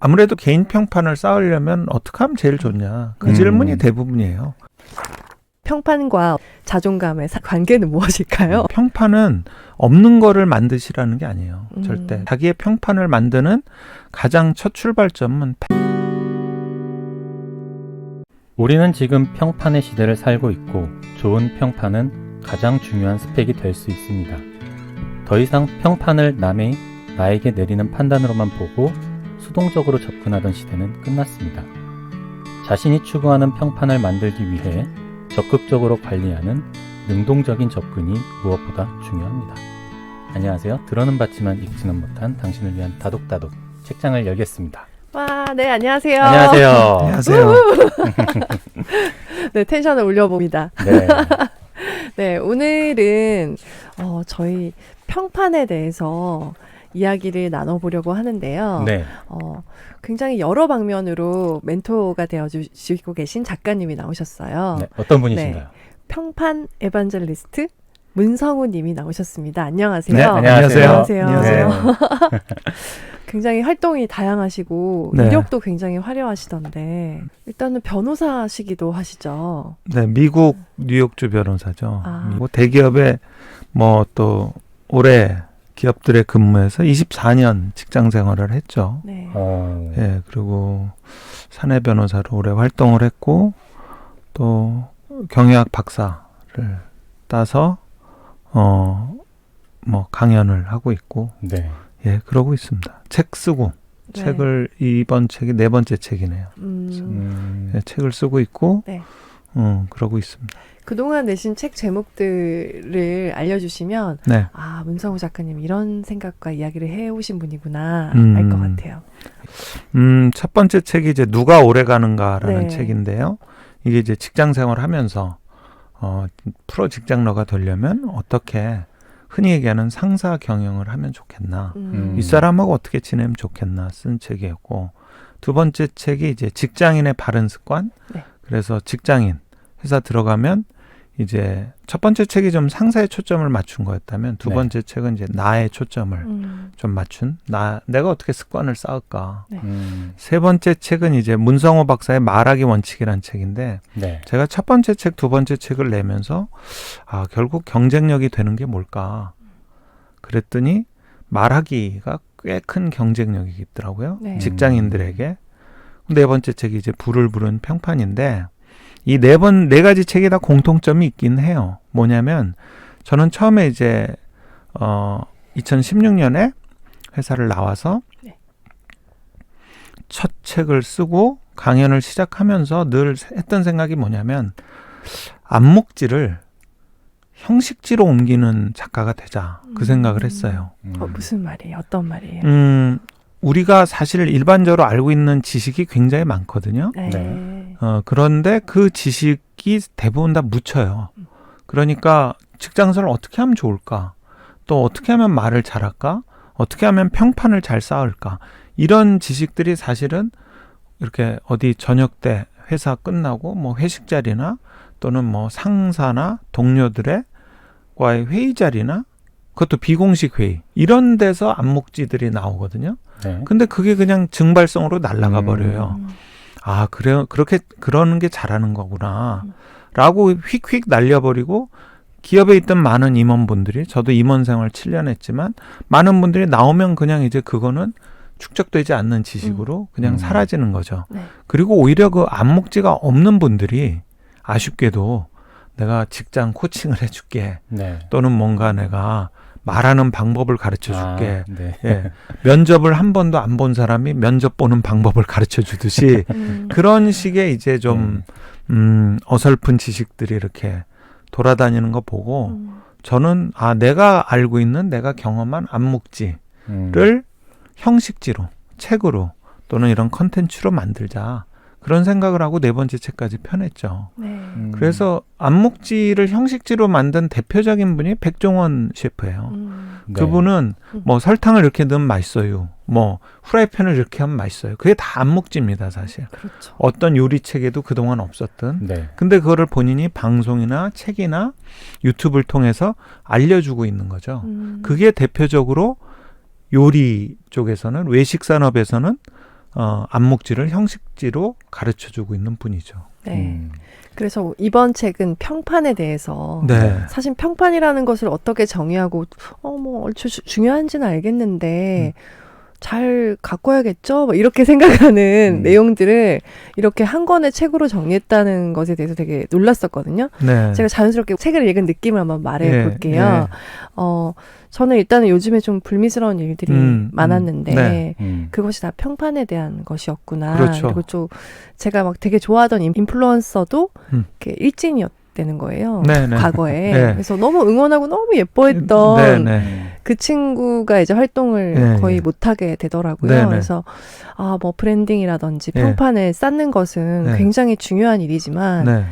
아무래도 개인 평판을 쌓으려면 어떻게 하면 제일 좋냐. 그 질문이 대부분이에요. 평판과 자존감의 관계는 무엇일까요? 평판은 없는 거를 만드시라는 게 아니에요. 절대. 자기의 평판을 만드는 가장 첫 출발점은 우리는 지금 평판의 시대를 살고 있고 좋은 평판은 가장 중요한 스펙이 될 수 있습니다. 더 이상 평판을 나에게 내리는 판단으로만 보고 수동적으로 접근하던 시대는 끝났습니다. 자신이 추구하는 평판을 만들기 위해 적극적으로 관리하는 능동적인 접근이 무엇보다 중요합니다. 안녕하세요. 들어는 봤지만 읽지는 못한 당신을 위한 다독다독 책장을 열겠습니다. 와, 네, 안녕하세요. 안녕하세요. 안녕하세요. 네, 텐션을 올려봅니다. 네. 네, 오늘은 저희 평판에 대해서 이야기를 나눠보려고 하는데요. 네. 굉장히 여러 방면으로 멘토가 되어주시고 계신 작가님이 나오셨어요. 네. 어떤 분이신가요? 평판 에반젤리스트 문성우 님이 나오셨습니다. 안녕하세요. 네, 안녕하세요. 안녕하세요. 네. 굉장히 활동이 다양하시고 네. 이력도 굉장히 화려하시던데 일단은 변호사시기도 하시죠. 네, 미국 뉴욕주 변호사죠. 아. 미국 대기업에 또 올해 기업들에 근무해서 24년 직장 생활을 했죠. 네. 예, 그리고 사내 변호사로 오래 활동을 했고 또 경영학 박사를 따서 강연을 하고 있고 네. 예, 그러고 있습니다. 책 쓰고 네. 책을 이번 책이 4번째 책이네요. 예, 책을 쓰고 있고 네. 그러고 있습니다. 그동안 내신 책 제목들을 알려주시면 네. 아, 문성우 작가님 이런 생각과 이야기를 해오신 분이구나 음. 알 것 같아요. 첫 번째 책이 이제 누가 오래 가는가라는 네. 책인데요. 이게 이제 직장 생활을 하면서 프로 직장러가 되려면 어떻게 흔히 얘기하는 상사 경영을 하면 좋겠나, 이 사람하고 어떻게 지내면 좋겠나 쓴 책이었고, 두 번째 책이 이제 직장인의 바른 습관. 네. 그래서 직장인 회사 들어가면 이제 첫 번째 책이 좀 상사의 초점을 맞춘 거였다면 두 네. 번째 책은 이제 나의 초점을 좀 맞춘 내가 어떻게 습관을 쌓을까. 네. 세 번째 책은 이제 문성호 박사의 말하기 원칙이라는 책인데 네. 제가 첫 번째 책, 두 번째 책을 내면서 결국 경쟁력이 되는 게 뭘까? 그랬더니 말하기가 꽤 큰 경쟁력이 있더라고요. 네. 직장인들에게. 네 번째 책이 이제 불을 부른 평판인데 이 네 가지 책이 다 공통점이 있긴 해요. 뭐냐면 저는 처음에 이제 2016년에 회사를 나와서 네. 첫 책을 쓰고 강연을 시작하면서 늘 했던 생각이 뭐냐면 안목지를 형식지로 옮기는 작가가 되자 그 생각을 했어요. 무슨 말이에요? 어떤 말이에요? 우리가 사실 일반적으로 알고 있는 지식이 굉장히 많거든요. 네. 그런데 그 지식이 대부분 다 묻혀요. 그러니까 직장생활을 어떻게 하면 좋을까? 또 어떻게 하면 말을 잘할까? 어떻게 하면 평판을 잘 쌓을까? 이런 지식들이 사실은 이렇게 어디 저녁 때 회사 끝나고 회식 자리나 또는 상사나 동료들과의 회의 자리나 그것도 비공식 회의 이런 데서 안목지들이 나오거든요. 네. 근데 그게 그냥 증발성으로 날아가 버려요. 그래요. 그러는 게 잘하는 거구나. 라고 휙휙 날려버리고 기업에 있던 많은 임원분들이 저도 임원 생활 7년 했지만 많은 분들이 나오면 그냥 이제 그거는 축적되지 않는 지식으로 그냥 사라지는 거죠. 네. 그리고 오히려 그 안목지가 없는 분들이 아쉽게도 내가 직장 코칭을 해줄게. 네. 또는 뭔가 내가 말하는 방법을 가르쳐 줄게. 네. 예. 면접을 한 번도 안 본 사람이 면접 보는 방법을 가르쳐 주듯이 그런 식의 이제 좀 어설픈 지식들이 이렇게 돌아다니는 거 보고 저는 내가 알고 있는 내가 경험한 안목지를 형식지로 책으로 또는 이런 컨텐츠로 만들자. 그런 생각을 하고 네 번째 책까지 펴냈죠. 네. 그래서 안목지를 형식지로 만든 대표적인 분이 백종원 셰프예요. 네. 그분은 설탕을 이렇게 넣으면 맛있어요. 후라이팬을 이렇게 하면 맛있어요. 그게 다 안목지입니다, 사실. 그렇죠. 어떤 요리책에도 그동안 없었던. 네. 근데 그거를 본인이 방송이나 책이나 유튜브를 통해서 알려주고 있는 거죠. 그게 대표적으로 요리 쪽에서는 외식 산업에서는 암묵지를 형식지로 가르쳐주고 있는 분이죠. 네. 그래서 이번 책은 평판에 대해서 네. 사실 평판이라는 것을 어떻게 정의하고 중요한지는 알겠는데 잘 가꿔야겠죠? 뭐 이렇게 생각하는 내용들을 이렇게 한 권의 책으로 정리했다는 것에 대해서 되게 놀랐었거든요. 네. 제가 자연스럽게 책을 읽은 느낌을 한번 말해 볼게요. 네. 저는 일단은 요즘에 좀 불미스러운 일들이 많았는데 네. 그것이 다 평판에 대한 것이었구나. 그렇죠. 그리고 좀 제가 막 되게 좋아하던 인플루언서도 이렇게 일진이었다는 거예요. 네, 네. 과거에. 네. 그래서 너무 응원하고 너무 예뻐했던 네, 네. 그 친구가 이제 활동을 네, 거의 네. 못하게 되더라고요. 네, 네. 그래서 뭐 브랜딩이라든지 네. 평판을 쌓는 것은 네. 굉장히 중요한 일이지만 네.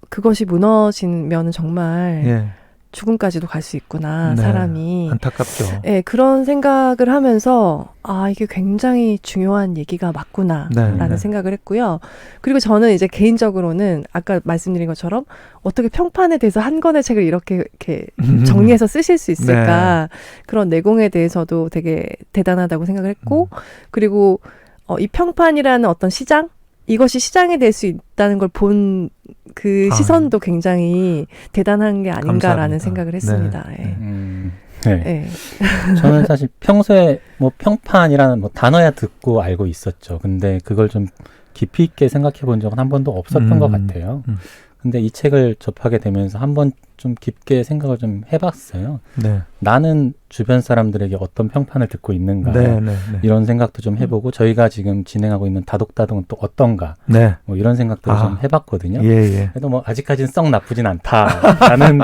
그것이 무너지면 정말 예. 죽음까지도 갈 수 있구나, 네. 사람이. 안타깝죠. 네, 그런 생각을 하면서 이게 굉장히 중요한 얘기가 맞구나 네, 라는 네. 생각을 했고요. 그리고 저는 이제 개인적으로는 아까 말씀드린 것처럼 어떻게 평판에 대해서 한 권의 책을 이렇게 정리해서 쓰실 수 있을까, 그런 내공에 대해서도 되게 대단하다고 생각을 했고, 그리고 이 평판이라는 어떤 시장, 이것이 시장이 될 수 있다는 걸 본 그 시선도 굉장히 대단한 게 아닌가라는 감사합니다. 생각을 했습니다. 네. 네. 네. 저는 사실 평소에 뭐 평판이라는 뭐 단어야 듣고 알고 있었죠. 근데 그걸 좀 깊이 있게 생각해 본 적은 한 번도 없었던 것 같아요. 근데 이 책을 접하게 되면서 한번 좀 깊게 생각을 좀 해봤어요. 네. 나는 주변 사람들에게 어떤 평판을 듣고 있는가, 네, 네, 네. 이런 생각도 좀 해보고 저희가 지금 진행하고 있는 다독다독은 또 어떤가, 네. 뭐 이런 생각도 좀 해봤거든요. 예, 예. 그래도 뭐 아직까지는 썩 나쁘진 않다라는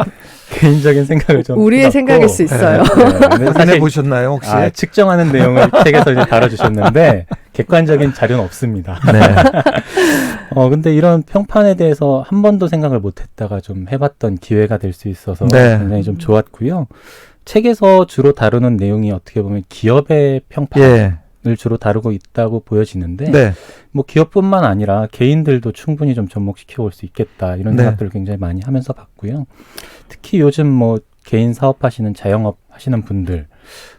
개인적인 생각을 좀 우리의 해봤고, 생각일 수 있어요. 근데 확인해 사실 보셨나요, 혹시? 측정하는 내용을 책에서 이제 다뤄주셨는데 객관적인 자료는 없습니다. 네. 근데 이런 평판에 대해서 한 번도 생각을 못했다가 좀 해봤던 기회가 될 수 있어서 네. 굉장히 좀 좋았고요. 책에서 주로 다루는 내용이 어떻게 보면 기업의 평판을 예. 주로 다루고 있다고 보여지는데, 네. 뭐 기업뿐만 아니라 개인들도 충분히 좀 접목시켜 올 수 있겠다, 이런 네. 생각들을 굉장히 많이 하면서 봤고요. 특히 요즘 뭐 개인 사업하시는 자영업 하시는 분들,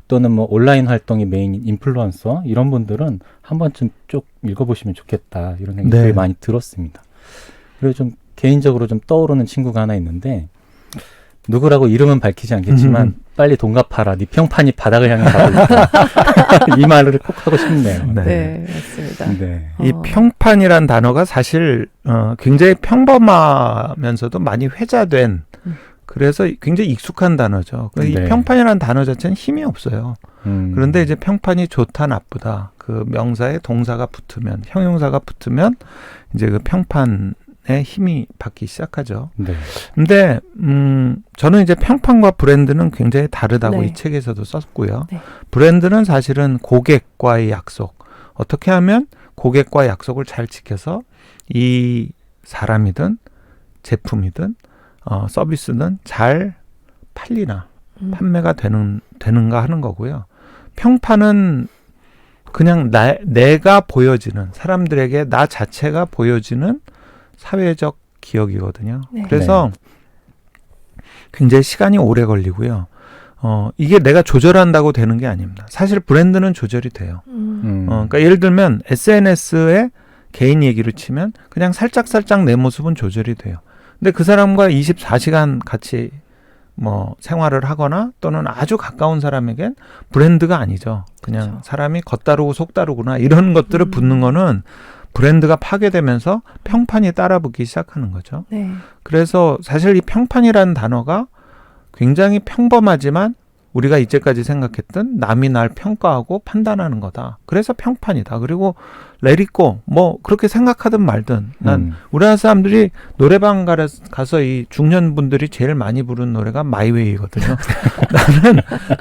또는 뭐 온라인 활동이 메인인 인플루언서, 이런 분들은 한 번쯤 쭉 읽어보시면 좋겠다, 이런 생각이 네. 되게 많이 들었습니다. 그리고 좀 개인적으로 좀 떠오르는 친구가 하나 있는데, 누구라고 이름은 밝히지 않겠지만 빨리 돈 갚아라, 네 평판이 바닥을 향해 가고 있다. 이 말을 꼭 하고 싶네요. 네. 네, 맞습니다. 네. 이 평판이란 단어가 사실 굉장히 평범하면서도 많이 회자된, 그래서 굉장히 익숙한 단어죠. 이 네. 평판이라는 단어 자체는 힘이 없어요. 그런데 이제 평판이 좋다 나쁘다, 그 명사에 동사가 붙으면, 형용사가 붙으면 이제 그 평판의 힘이 받기 시작하죠. 네. 근데 저는 이제 평판과 브랜드는 굉장히 다르다고 네. 이 책에서도 썼고요. 네. 브랜드는 사실은 고객과의 약속, 어떻게 하면 고객과의 약속을 잘 지켜서 이 사람이든 제품이든 서비스는 잘 팔리나, 판매가 되는가 하는 거고요. 평판은 그냥 내가 보여지는, 사람들에게 나 자체가 보여지는 사회적 기억이거든요. 네. 그래서 굉장히 시간이 오래 걸리고요. 이게 내가 조절한다고 되는 게 아닙니다. 사실 브랜드는 조절이 돼요. 그러니까 예를 들면 SNS에 개인 얘기를 치면 그냥 살짝 내 모습은 조절이 돼요. 근데 그 사람과 24시간 같이 뭐 생활을 하거나 또는 아주 가까운 사람에겐 브랜드가 아니죠. 그냥 그렇죠. 사람이 겉다르고 속다르구나, 이런 것들을 붙는 거는 브랜드가 파괴되면서 평판이 따라붙기 시작하는 거죠. 네. 그래서 사실 이 평판이라는 단어가 굉장히 평범하지만 우리가 이제까지 생각했던 남이 날 평가하고 판단하는 거다. 그래서 평판이다. 그리고 let it go, 뭐 그렇게 생각하든 말든, 난 우리나라 사람들이 노래방 가서 이 중년분들이 제일 많이 부르는 노래가 마이웨이거든요.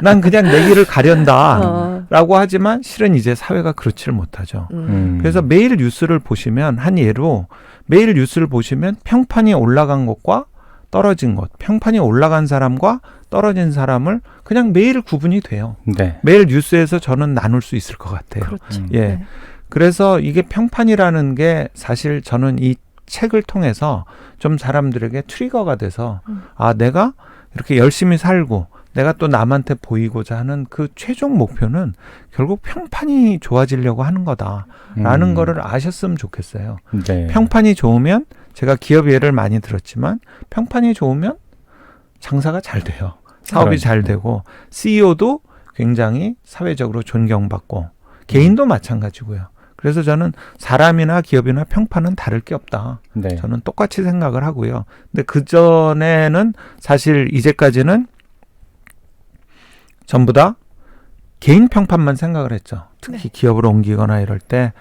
난 그냥 내 길을 가련다 라고 하지만 실은 이제 사회가 그렇지를 못하죠. 그래서 매일 뉴스를 보시면, 한 예로 매일 뉴스를 보시면 평판이 올라간 것과 떨어진 것, 평판이 올라간 사람과 떨어진 사람을 그냥 매일 구분이 돼요. 네. 매일 뉴스에서 저는 나눌 수 있을 것 같아요. 그렇죠. 예. 네. 그래서 이게 평판이라는 게 사실 저는 이 책을 통해서 좀 사람들에게 트리거가 돼서 내가 이렇게 열심히 살고 내가 또 남한테 보이고자 하는 그 최종 목표는 결국 평판이 좋아지려고 하는 거다라는 거를 아셨으면 좋겠어요. 네. 평판이 좋으면 제가 기업 예를 많이 들었지만 평판이 좋으면 장사가 잘 돼요. 사업이 잘 되고 CEO도 굉장히 사회적으로 존경받고 개인도 마찬가지고요. 그래서 저는 사람이나 기업이나 평판은 다를 게 없다. 네. 저는 똑같이 생각을 하고요. 근데 그전에는 사실 이제까지는 전부 다 개인 평판만 생각을 했죠. 특히 기업으로 옮기거나 이럴 때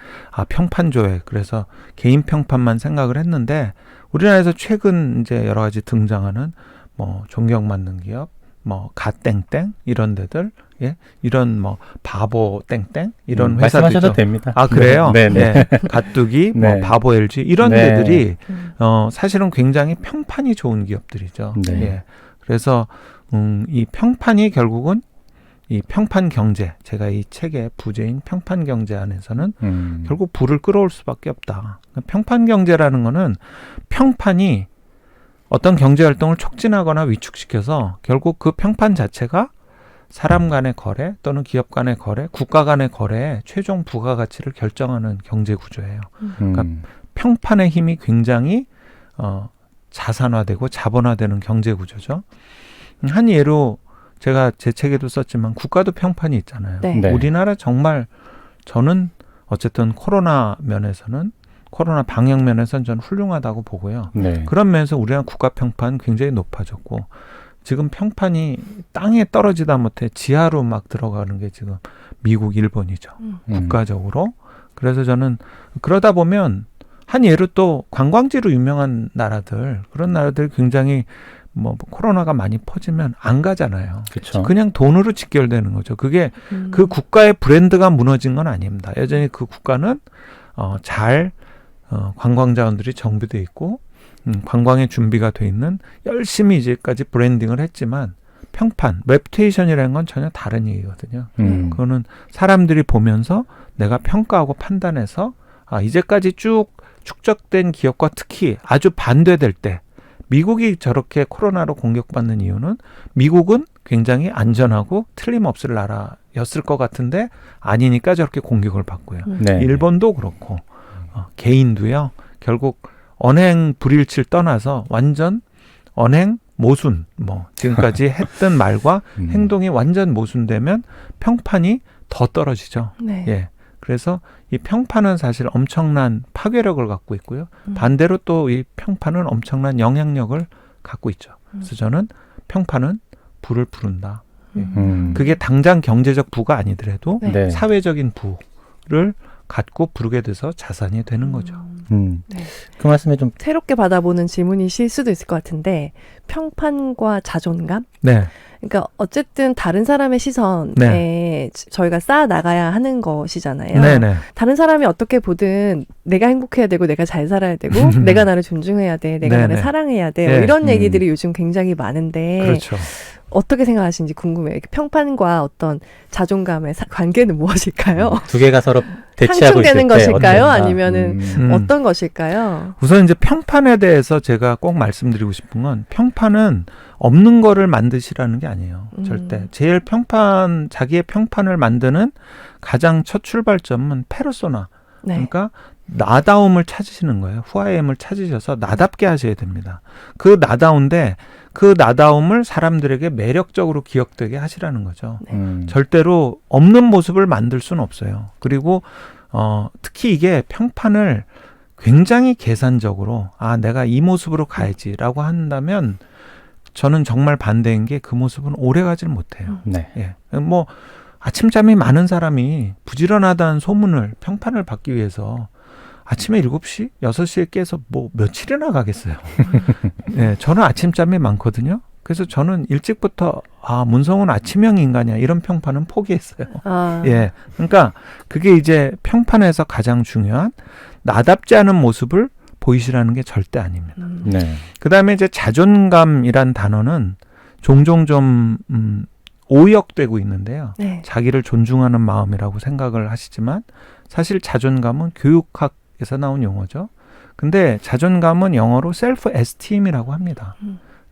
평판조회. 그래서 개인 평판만 생각을 했는데 우리나라에서 최근 이제 여러 가지 등장하는 뭐 존경받는 기업, 뭐 갓땡땡 이런 데들, 예, 이런 뭐 바보 땡땡 이런 회사들 말씀하셔도 됩니다. 아 그래요? 네, 네. 네. 가뚜기, 네. 뭐 바보 LG 이런 네. 데들이 사실은 굉장히 평판이 좋은 기업들이죠. 네. 예. 그래서 이 평판이 결국은 이 평판 경제, 제가 이 책의 부제인 평판 경제 안에서는 결국 부를 끌어올 수밖에 없다. 평판 경제라는 거는 평판이 어떤 경제 활동을 촉진하거나 위축시켜서 결국 그 평판 자체가 사람 간의 거래 또는 기업 간의 거래, 국가 간의 거래의 최종 부가가치를 결정하는 경제 구조예요. 그러니까 평판의 힘이 굉장히 자산화되고 자본화되는 경제 구조죠. 한 예로 제가 제 책에도 썼지만 국가도 평판이 있잖아요. 네. 네. 우리나라 정말 저는 어쨌든 코로나 면에서는 코로나 방역 면에서는 저는 훌륭하다고 보고요. 네. 그런 면에서 우리나라 국가 평판 굉장히 높아졌고 지금 평판이 땅에 떨어지다 못해 지하로 막 들어가는 게 지금 미국, 일본이죠. 국가적으로. 그래서 저는 그러다 보면 한 예로 또 관광지로 유명한 나라들 그런 나라들 굉장히 뭐 코로나가 많이 퍼지면 안 가잖아요. 그렇죠. 그냥 돈으로 직결되는 거죠. 그게 그 국가의 브랜드가 무너진 건 아닙니다. 여전히 그 국가는 잘 관광 자원들이 정비돼 있고 관광의 준비가 돼 있는 열심히 이제까지 브랜딩을 했지만 평판, 레퓨테이션이라는 건 전혀 다른 얘기거든요. 그거는 사람들이 보면서 내가 평가하고 판단해서 이제까지 쭉 축적된 기업과 특히 아주 반대될 때 미국이 저렇게 코로나로 공격받는 이유는 미국은 굉장히 안전하고 틀림없을 나라였을 것 같은데 아니니까 저렇게 공격을 받고요. 네. 일본도 그렇고 개인도요. 결국 언행 불일치를 떠나서 완전 언행 모순 뭐 지금까지 했던 말과 행동이 완전 모순되면 평판이 더 떨어지죠. 네. 예. 그래서 이 평판은 사실 엄청난 파괴력을 갖고 있고요. 반대로 또 이 평판은 엄청난 영향력을 갖고 있죠. 그래서 저는 평판은 부를 부른다. 예. 그게 당장 경제적 부가 아니더라도 네. 네. 사회적인 부를 갖고 부르게 돼서 자산이 되는 거죠. 네. 그 말씀에 좀 새롭게 받아보는 질문이실 수도 있을 것 같은데 평판과 자존감? 네. 그러니까 어쨌든 다른 사람의 시선에 저희가 쌓아 나가야 하는 것이잖아요. 네네. 다른 사람이 어떻게 보든 내가 행복해야 되고 내가 잘 살아야 되고 내가 나를 존중해야 돼. 내가 네네. 나를 사랑해야 돼. 네. 이런 얘기들이 요즘 굉장히 많은데 그렇죠. 어떻게 생각하시는지 궁금해요. 이렇게 평판과 어떤 자존감의 관계는 무엇일까요? 두 개가 서로 대치하고 있을 때 상충되는 것일까요? 어떤가? 아니면은 어떤 것일까요? 우선 이제 평판에 대해서 제가 꼭 말씀드리고 싶은 건 평판은 없는 거를 만드시라는 게 아니에요. 절대. 제일 자기의 평판을 만드는 가장 첫 출발점은 페르소나. 네. 그러니까 나다움을 찾으시는 거예요. 후아이엠을 찾으셔서 나답게 하셔야 됩니다. 그 나다운데 그 나다움을 사람들에게 매력적으로 기억되게 하시라는 거죠. 절대로 없는 모습을 만들 수는 없어요. 그리고 특히 이게 평판을 굉장히 계산적으로 내가 이 모습으로 가야지라고 한다면 저는 정말 반대인 게 그 모습은 오래 가질 못해요. 네. 예. 뭐 아침잠이 많은 사람이 부지런하다는 소문을 평판을 받기 위해서 아침에 7시, 6시에 깨서 뭐 며칠이나 가겠어요. 네, 저는 아침잠이 많거든요. 그래서 저는 일찍부터 문성은 아침형 인간이야 이런 평판은 포기했어요. 예, 그러니까 그게 이제 평판에서 가장 중요한 나답지 않은 모습을 보이시라는 게 절대 아닙니다. 네. 그다음에 이제 자존감이란 단어는 종종 좀 오역되고 있는데요. 네. 자기를 존중하는 마음이라고 생각을 하시지만 사실 자존감은 교육학에서 나온 용어죠. 근데 자존감은 영어로 self esteem이라고 합니다.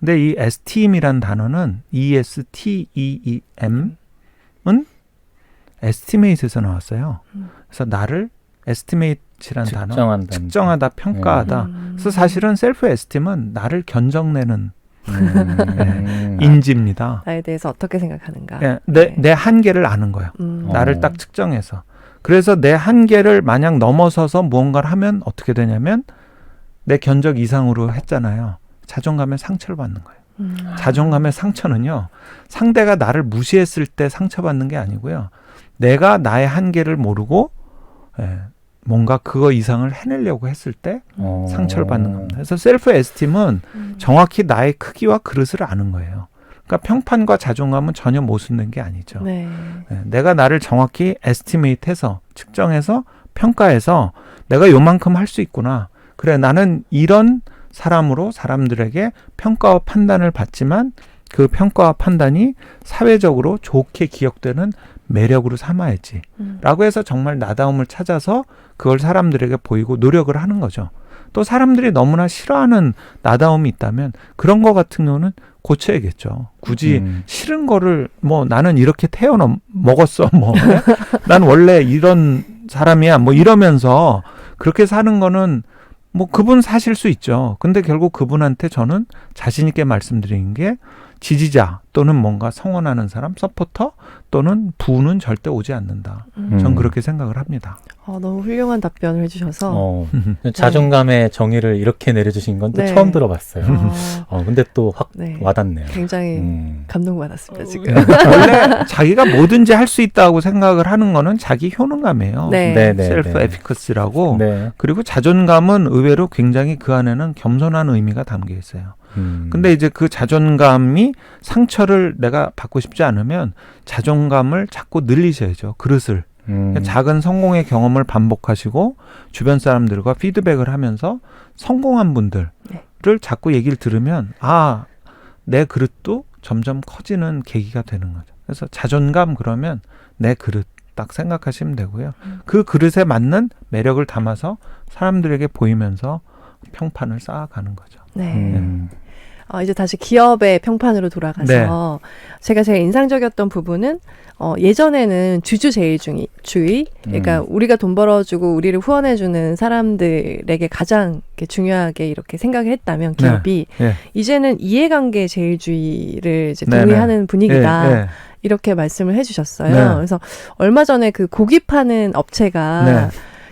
근데 이 esteem이란 단어는 ESTEEM은 estimate에서 나왔어요. 그래서 나를 estimate이란 단어, 측정하다, 평가하다. 그래서 사실은 self esteem은 나를 견적내는 인지입니다. 나에 대해서 어떻게 생각하는가. 예, 내 한계를 아는 거예요. 나를 딱 측정해서. 그래서 내 한계를 만약 넘어서서 무언가를 하면 어떻게 되냐면 내 견적 이상으로 했잖아요. 자존감에 상처를 받는 거예요. 자존감의 상처는요. 상대가 나를 무시했을 때 상처받는 게 아니고요. 내가 나의 한계를 모르고 뭔가 그거 이상을 해내려고 했을 때 상처를 받는 겁니다. 그래서 셀프 에스팀은 정확히 나의 크기와 그릇을 아는 거예요. 그러니까 평판과 자존감은 전혀 모순된 게 아니죠. 네. 내가 나를 정확히 에스티메이트해서 측정해서 평가해서 내가 요만큼 할 수 있구나. 그래 나는 이런 사람으로 사람들에게 평가와 판단을 받지만 그 평가와 판단이 사회적으로 좋게 기억되는 매력으로 삼아야지. 라고 해서 정말 나다움을 찾아서 그걸 사람들에게 보이고 노력을 하는 거죠. 또 사람들이 너무나 싫어하는 나다움이 있다면 그런 거 같은 경우는 고쳐야겠죠. 굳이 싫은 거를 뭐 나는 이렇게 태어 먹었어. 뭐 난 원래 이런 사람이야. 뭐 이러면서 그렇게 사는 거는 뭐 그분 사실 수 있죠. 근데 결국 그분한테 저는 자신 있게 말씀드리는 게 지지자 또는 뭔가 성원하는 사람, 서포터 또는 부는 절대 오지 않는다. 전 그렇게 생각을 합니다. 너무 훌륭한 답변을 해주셔서 자존감의 정의를 이렇게 내려주신 건 또 네. 처음 들어봤어요. 근데 또 확 네. 와닿네요. 굉장히 감동받았습니다. 지금. 원래 자기가 뭐든지 할 수 있다고 생각을 하는 거는 자기 효능감이에요. 네. 셀프 에피커시라고. 네. 그리고 자존감은 의외로 굉장히 그 안에는 겸손한 의미가 담겨 있어요. 근데 이제 그 자존감이 상처를 내가 받고 싶지 않으면 자존감을 자꾸 늘리셔야죠. 그릇을. 작은 성공의 경험을 반복하시고 주변 사람들과 피드백을 하면서 성공한 분들을 자꾸 얘기를 들으면 내 그릇도 점점 커지는 계기가 되는 거죠. 그래서 자존감 그러면 내 그릇 딱 생각하시면 되고요. 그 그릇에 맞는 매력을 담아서 사람들에게 보이면서 평판을 쌓아가는 거죠. 네. 이제 다시 기업의 평판으로 돌아가서 제가 제일 인상적이었던 부분은 예전에는 주주제일주의 그러니까 우리가 돈 벌어주고 우리를 후원해주는 사람들에게 가장 이렇게 중요하게 이렇게 생각을 했다면 기업이 이제는 이해관계 제일주의를 이제 동의하는 분위기다. 이렇게 말씀을 해주셨어요. 그래서 얼마 전에 그 고기 파는 업체가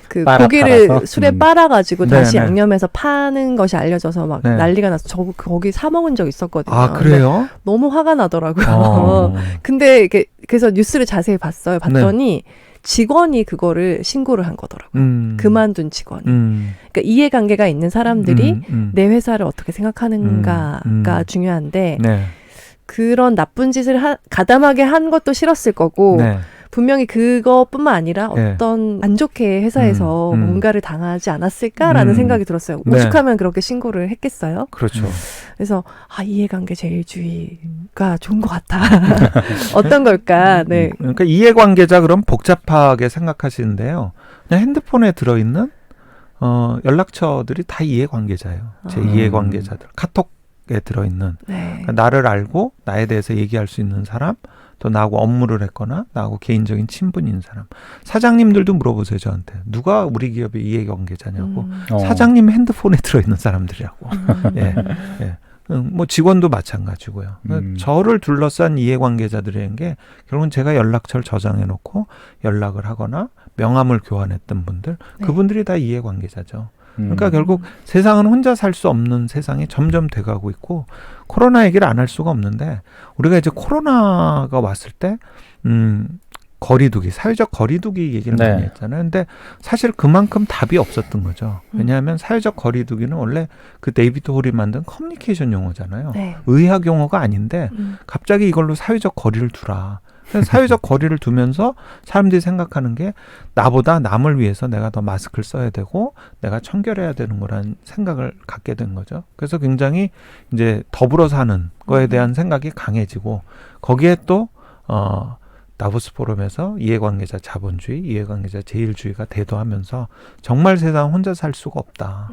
그 고기를 팔아서? 술에 빨아가지고 다시 양념해서 파는 것이 알려져서 막 난리가 나서 저 거기 사 먹은 적 있었거든요. 그래요? 너무 화가 나더라고요. 근데 그래서 뉴스를 자세히 봤어요. 봤더니 직원이 그거를 신고를 한 거더라고요. 그만둔 직원이. 그러니까 이해관계가 있는 사람들이 내 회사를 어떻게 생각하는가가 중요한데 그런 나쁜 짓을 가담하게 한 것도 싫었을 거고 분명히 그것뿐만 아니라 어떤 안 좋게 회사에서 뭔가를 당하지 않았을까라는 생각이 들었어요. 오죽하면 그렇게 신고를 했겠어요? 그렇죠. 그래서 이해관계 제일주의가 좋은 것 같아. 어떤 걸까? 네. 그러니까 이해관계자 그럼 복잡하게 생각하시는데요. 그냥 핸드폰에 들어있는 연락처들이 다 이해관계자예요. 제 이해관계자들. 카톡에 들어있는 그러니까 나를 알고 나에 대해서 얘기할 수 있는 사람 또 나하고 업무를 했거나 나하고 개인적인 친분인 사람. 사장님들도 물어보세요 저한테. 누가 우리 기업의 이해관계자냐고. 사장님 핸드폰에 들어있는 사람들이라고. 뭐 직원도 마찬가지고요. 저를 둘러싼 이해관계자들에게 결국은 제가 연락처를 저장해놓고 연락을 하거나 명함을 교환했던 분들 그분들이 다 이해관계자죠. 그러니까 결국 세상은 혼자 살 수 없는 세상이 점점 돼가고 있고 코로나 얘기를 안 할 수가 없는데 우리가 이제 코로나가 왔을 때 거리두기, 사회적 거리두기 얘기를 많이 했잖아요. 근데 사실 그만큼 답이 없었던 거죠. 왜냐하면 사회적 거리두기는 원래 그 데이비드 홀이 만든 커뮤니케이션 용어잖아요. 의학 용어가 아닌데 갑자기 이걸로 사회적 거리를 두라. 사회적 거리를 두면서 사람들이 생각하는 게 나보다 남을 위해서 내가 더 마스크를 써야 되고 내가 청결해야 되는 거라는 생각을 갖게 된 거죠. 그래서 굉장히 이제 더불어 사는 거에 대한 생각이 강해지고 거기에 또 다보스 포럼에서 이해관계자 자본주의, 이해관계자 제일주의가 대도하면서 정말 세상 혼자 살 수가 없다.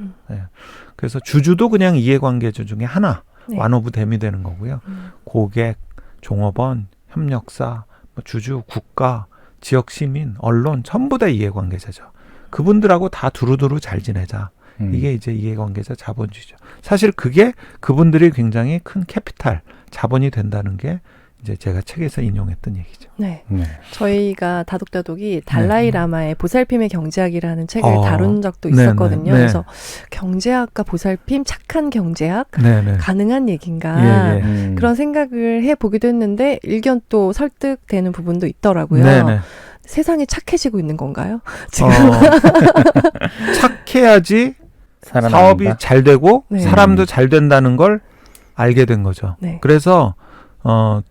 그래서 주주도 그냥 이해관계자 중에 하나. 네. 완오브 댐이 되는 거고요. 고객, 종업원, 협력사, 뭐 주주, 국가, 지역 시민, 언론 전부 다 이해관계자죠. 그분들하고 다 두루두루 잘 지내자. 이게 이제 이해관계자 자본주의죠. 사실 그게 그분들이 굉장히 큰 캐피탈, 자본이 된다는 게 이제 제가 책에서 인용했던 얘기죠. 네. 네. 저희가 다독다독이 달라이 라마의 보살핌의 경제학이라는 책을 어. 다룬 적도 네네. 있었거든요. 네. 그래서 경제학과 보살핌, 착한 경제학, 네네. 가능한 얘기인가 예, 예. 그런 생각을 해보기도 했는데 일견 또 설득되는 부분도 있더라고요. 네네. 세상이 착해지고 있는 건가요? 지금 착해야지 살아남는다? 사업이 잘 되고 네. 사람도 잘 된다는 걸 알게 된 거죠. 네. 그래서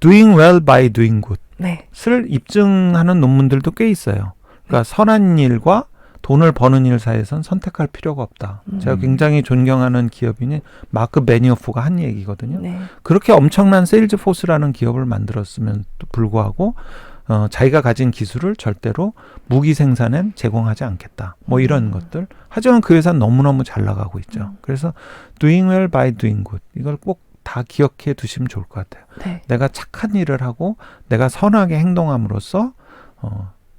doing well by doing good을 네. 입증하는 논문들도 꽤 있어요. 그러니까 선한 일과 돈을 버는 일 사이에선 선택할 필요가 없다. 제가 굉장히 존경하는 기업인이 마크 베니오프가 한 얘기거든요. 네. 그렇게 엄청난 세일즈 포스라는 기업을 만들었으면 또 불구하고 자기가 가진 기술을 절대로 무기 생산엔 제공하지 않겠다. 뭐 이런 것들. 하지만 그 회사는 너무너무 잘 나가고 있죠. 그래서 doing well by doing good. 이걸 꼭 다 기억해 두시면 좋을 것 같아요. 네. 내가 착한 일을 하고 내가 선하게 행동함으로써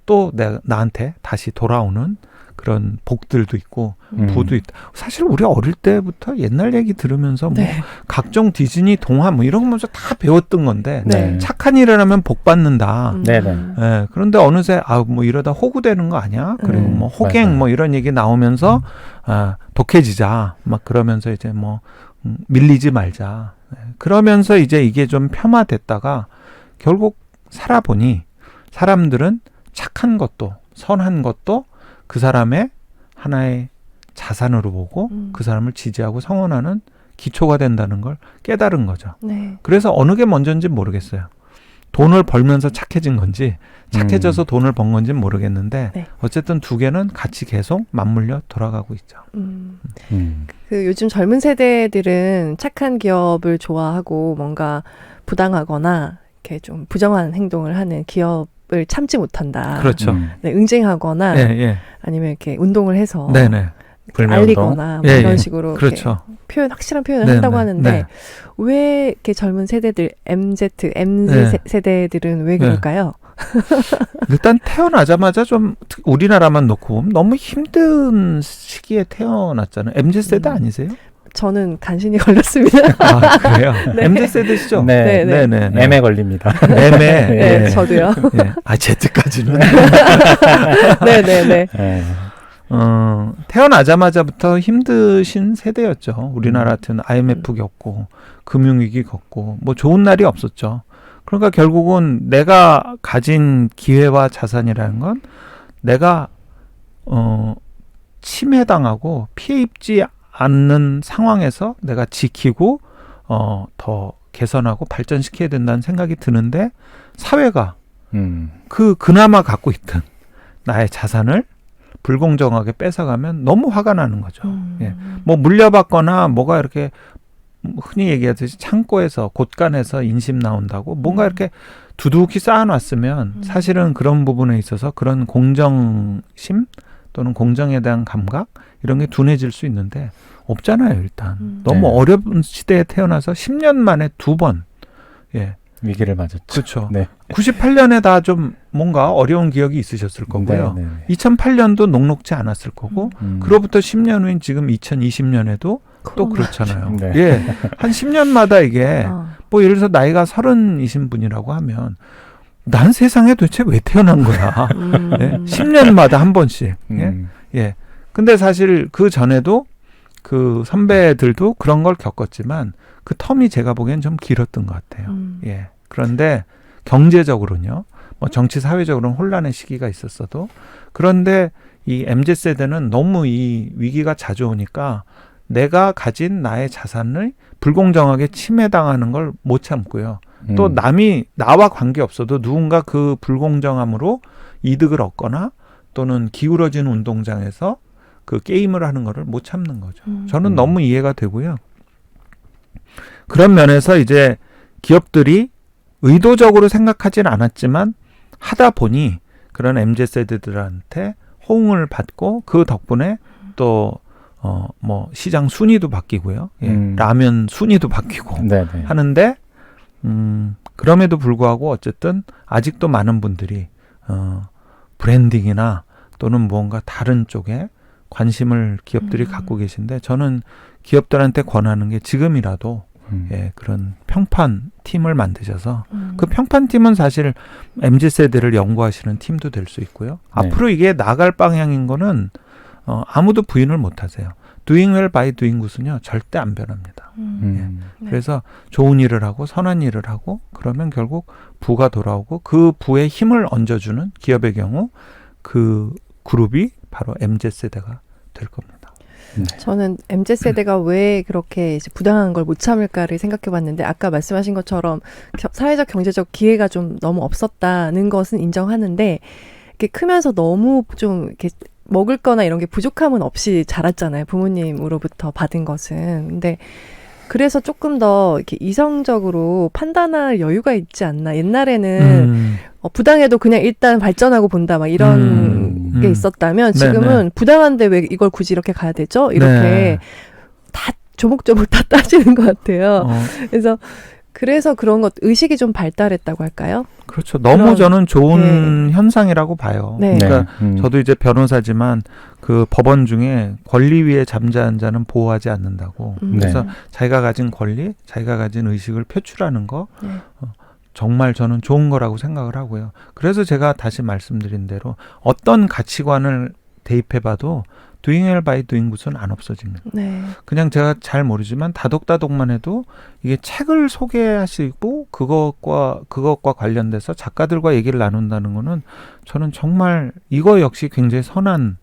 또 나한테 다시 돌아오는 그런 복들도 있고 부도 있다. 사실 우리 어릴 때부터 옛날 얘기 들으면서 뭐 네. 각종 디즈니 동화 뭐 이런 거 먼저 다 배웠던 건데 네. 착한 일을 하면 복 받는다. 네네. 예, 그런데 어느새 뭐 이러다 호구되는 거 아니야? 그리고 뭐 호갱 맞아요. 뭐 이런 얘기 나오면서 독해지자 막 그러면서 이제 뭐 밀리지 말자. 그러면서 이제 이게 좀 폄하됐다가 결국 살아보니 사람들은 착한 것도 선한 것도 그 사람의 하나의 자산으로 보고 그 사람을 지지하고 성원하는 기초가 된다는 걸 깨달은 거죠. 네. 그래서 어느 게 먼저인지 모르겠어요. 돈을 벌면서 착해진 건지 착해져서 돈을 번 건지는 모르겠는데 네. 어쨌든 두 개는 같이 계속 맞물려 돌아가고 있죠. 그 요즘 젊은 세대들은 착한 기업을 좋아하고 뭔가 부당하거나 이렇게 좀 부정한 행동을 하는 기업을 참지 못한다. 그렇죠. 네, 응징하거나 예, 예. 아니면 이렇게 운동을 해서 네네. 불매운동. 알리거나 뭐 예, 이런 예. 식으로 그렇죠. 이렇게 확실한 표현을 네, 한다고 네, 하는데 네. 왜 이렇게 젊은 세대들 MZ 네. 세대들은 왜 그럴까요? 일단 태어나자마자 좀 우리나라만 놓고 보면 너무 힘든 시기에 태어났잖아요. MZ세대 아니세요? 저는 간신히 걸렸습니다. 아, 그래요? 네. MZ세대시죠? 네. 네, 네. M에 걸립니다. 애매. 네, 예. 저도요. 예. Z까지는. 네네네. 네. 태어나자마자부터 힘드신 세대였죠. 우리나라 같은 IMF 겪고 금융위기 겪고 뭐 좋은 날이 없었죠. 그러니까 결국은 내가 가진 기회와 자산이라는 건 내가 침해당하고 피해 입지 않는 상황에서 내가 지키고 더 개선하고 발전시켜야 된다는 생각이 드는데 사회가 그나마 갖고 있던 나의 자산을 불공정하게 뺏어가면 너무 화가 나는 거죠. 예. 뭐 물려받거나 뭐가 이렇게 흔히 얘기하듯이 창고에서 곳간에서 인심 나온다고 뭔가 이렇게 두둑히 쌓아놨으면 사실은 그런 부분에 있어서 그런 공정심 또는 공정에 대한 감각 이런 게 둔해질 수 있는데 없잖아요. 일단 너무 네. 어려운 시대에 태어나서 10년 만에 2번 예. 위기를 맞았죠. 그렇죠. 네. 98년에 다 좀 뭔가 어려운 기억이 있으셨을 거고요. 네. 2008년도 녹록지 않았을 거고 그로부터 10년 후인 지금 2020년에도 또 그렇잖아요. 네. 예. 한 10년마다 이게 뭐 예를 들어서 나이가 30이신 분이라고 하면 난 세상에 도대체 왜 태어난 거야. 예? 10년마다 한 번씩. 예. 예. 근데 사실 그 전에도 그 선배들도 그런 걸 겪었지만 그 텀이 제가 보기엔 좀 길었던 것 같아요. 예. 그런데 경제적으로는요. 뭐 정치 사회적으로는 혼란의 시기가 있었어도 그런데 이 MZ세대는 너무 이 위기가 자주 오니까 내가 가진 나의 자산을 불공정하게 침해당하는 걸 못 참고요. 또 남이 나와 관계없어도 누군가 그 불공정함으로 이득을 얻거나 또는 기울어진 운동장에서 그 게임을 하는 거를 못 참는 거죠. 저는 너무 이해가 되고요. 그런 면에서 이제 기업들이 의도적으로 생각하진 않았지만 하다 보니 그런 MZ세대들한테 호응을 받고 그 덕분에 또 뭐 시장 순위도 바뀌고요. 예, 라면 순위도 바뀌고 네네. 하는데 그럼에도 불구하고 어쨌든 아직도 많은 분들이 브랜딩이나 또는 무언가 다른 쪽에 관심을 기업들이 갖고 계신데 저는 기업들한테 권하는 게 지금이라도 예, 그런 평판 팀을 만드셔서 그 평판 팀은 사실 MZ세대를 연구하시는 팀도 될 수 있고요. 네. 앞으로 이게 나갈 방향인 거는 아무도 부인을 못 하세요. doing well by doing good은요 절대 안 변합니다. 네. 그래서 좋은 일을 하고 선한 일을 하고 그러면 결국 부가 돌아오고 그 부에 힘을 얹어주는 기업의 경우 그 그룹이 바로 MZ세대가 될 겁니다. 저는 MZ세대가 왜 그렇게 이제 부당한 걸 못 참을까를 생각해 봤는데 아까 말씀하신 것처럼 사회적 경제적 기회가 좀 너무 없었다는 것은 인정하는데 이렇게 크면서 너무 좀 이렇게 먹을 거나 이런 게 부족함은 없이 자랐잖아요. 부모님으로부터 받은 것은. 근데 그래서 조금 더 이렇게 이성적으로 판단할 여유가 있지 않나. 옛날에는 부당해도 그냥 일단 발전하고 본다 막 이런 게 있었다면 지금은 네네. 부당한데 왜 이걸 굳이 이렇게 가야 되죠? 이렇게 네. 다 조목조목 다 따지는 것 같아요. 그래서 그런 것 의식이 좀 발달했다고 할까요? 그렇죠. 너무 그런, 저는 좋은 현상이라고 봐요. 네. 그러니까 저도 이제 변호사지만 그 법원 중에 권리 위에 잠자는 자는 보호하지 않는다고. 그래서 네. 자기가 가진 권리, 자기가 가진 의식을 표출하는 거 네. 정말 저는 좋은 거라고 생각을 하고요. 그래서 제가 다시 말씀드린 대로 어떤 가치관을 대입해봐도 doing well by doing good은 안 없어집니다. 네. 그냥 제가 잘 모르지만 다독다독만 해도 이게 책을 소개하시고 그것과 관련돼서 작가들과 얘기를 나눈다는 거는 저는 정말 이거 역시 굉장히 선한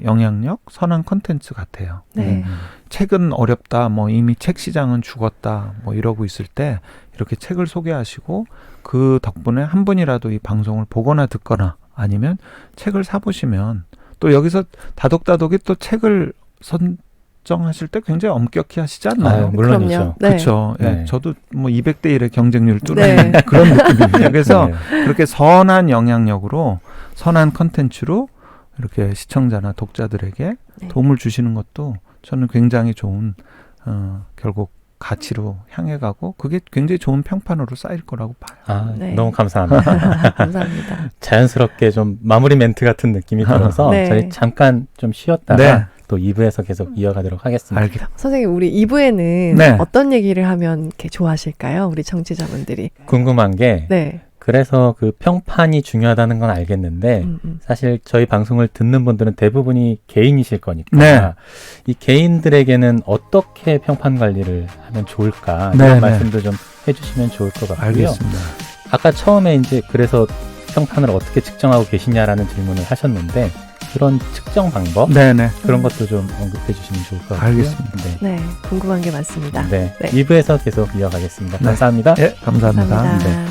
영향력, 선한 컨텐츠 같아요. 네. 책은 어렵다, 뭐 이미 책 시장은 죽었다, 뭐 이러고 있을 때 이렇게 책을 소개하시고 그 덕분에 한 분이라도 이 방송을 보거나 듣거나 아니면 책을 사보시면 또 여기서 다독다독이 또 책을 선정하실 때 굉장히 엄격히 하시지 않나요? 물론이죠. 그럼요. 네. 그렇죠. 예, 네. 저도 뭐 200대 1의 경쟁률 뚫는 네. 그런 느낌입니다. 그래서 네. 그렇게 선한 영향력으로 선한 컨텐츠로 이렇게 시청자나 독자들에게 네. 도움을 주시는 것도 저는 굉장히 좋은 결국 가치로 향해 가고 그게 굉장히 좋은 평판으로 쌓일 거라고 봐요. 네. 너무 감사합니다. 감사합니다. 자연스럽게 좀 마무리 멘트 같은 느낌이 들어서 네. 저희 잠깐 좀 쉬었다가 네. 또 2부에서 계속 이어가도록 하겠습니다. 알겠습니다. 선생님, 우리 2부에는 네. 어떤 얘기를 하면 이렇게 좋아하실까요? 우리 청취자분들이. 궁금한 게 네. 그래서 그 평판이 중요하다는 건 알겠는데 사실 저희 방송을 듣는 분들은 대부분이 개인이실 거니까 네. 이 개인들에게는 어떻게 평판 관리를 하면 좋을까 네, 이런 네. 말씀도 좀 해주시면 좋을 것 같고요. 알겠습니다. 아까 처음에 이제 그래서 평판을 어떻게 측정하고 계시냐라는 질문을 하셨는데 그런 측정 방법 네네. 그런 것도 좀 언급해 주시면 좋을 것 같고요. 알겠습니다. 네. 네. 궁금한 게 많습니다. 네. 네. 2부에서 계속 이어가겠습니다. 네. 감사합니다. 예, 감사합니다. 감사합니다. 네.